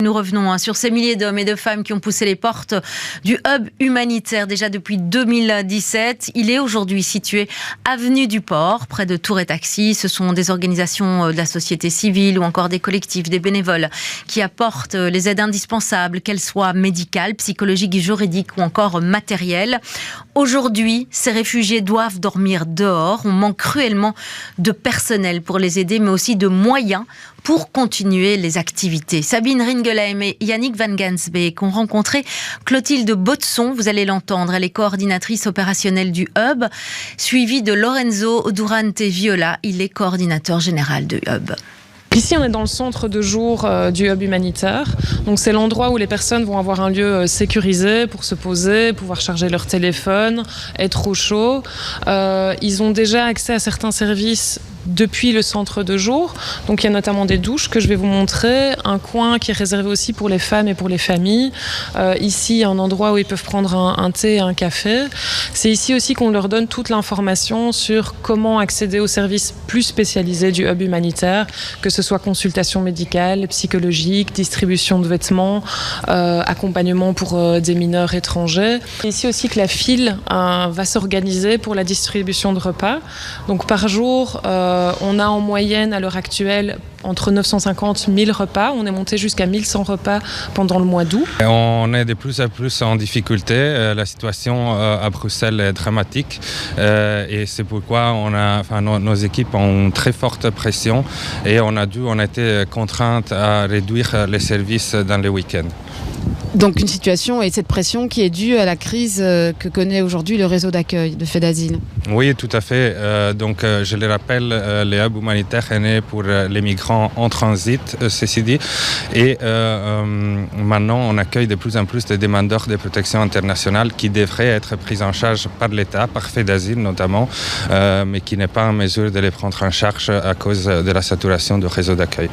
Nous revenons sur ces milliers d'hommes et de femmes qui ont poussé les portes du hub humanitaire déjà depuis 2017. Il est aujourd'hui situé avenue du Port, près de Tour et Taxi. Ce sont des organisations de la société civile ou encore des collectifs, des bénévoles qui apportent les aides indispensables, qu'elles soient médicales, psychologiques, juridiques ou encore matérielles. Aujourd'hui, ces réfugiés doivent dormir dehors. On manque cruellement de personnel pour les aider, mais aussi de moyens pour continuer les activités. Sabine Ringelheim et Yannick Van Gansbeek ont rencontré Clotilde Botson, vous allez l'entendre, elle est coordinatrice opérationnelle du Hub, suivie de Lorenzo Durante Viola, il est coordinateur général du Hub. Ici, on est dans le centre de jour du hub humanitaire. Donc, c'est l'endroit où les personnes vont avoir un lieu sécurisé pour se poser, pouvoir charger leur téléphone, être au chaud. Ils ont déjà accès à certains services depuis le centre de jour. Donc, il y a notamment des douches que je vais vous montrer, un coin qui est réservé aussi pour les femmes et pour les familles. Ici, un endroit où ils peuvent prendre un thé et un café. C'est ici aussi qu'on leur donne toute l'information sur comment accéder aux services plus spécialisés du hub humanitaire, que ce soit consultation médicale, psychologique, distribution de vêtements, accompagnement pour des mineurs étrangers. C'est ici aussi que la file va s'organiser pour la distribution de repas. Donc par jour, on a en moyenne à l'heure actuelle entre 950 et 1000 repas. On est monté jusqu'à 1100 repas pendant le mois d'août. On est de plus en plus en difficulté. La situation à Bruxelles est dramatique et c'est pourquoi nos équipes ont une très forte pression et on a été contraintes à réduire les services dans les week-ends. Donc une situation et cette pression qui est due à la crise que connaît aujourd'hui le réseau d'accueil de Faits d'Asile. Oui, tout à fait. Je le rappelle, le hub humanitaire est né pour les migrants en transit, ceci dit. Et maintenant, on accueille de plus en plus de demandeurs de protection internationale qui devraient être pris en charge par l'État, par Faits d'Asile notamment, mais qui n'est pas en mesure de les prendre en charge à cause de la saturation du réseau d'accueil.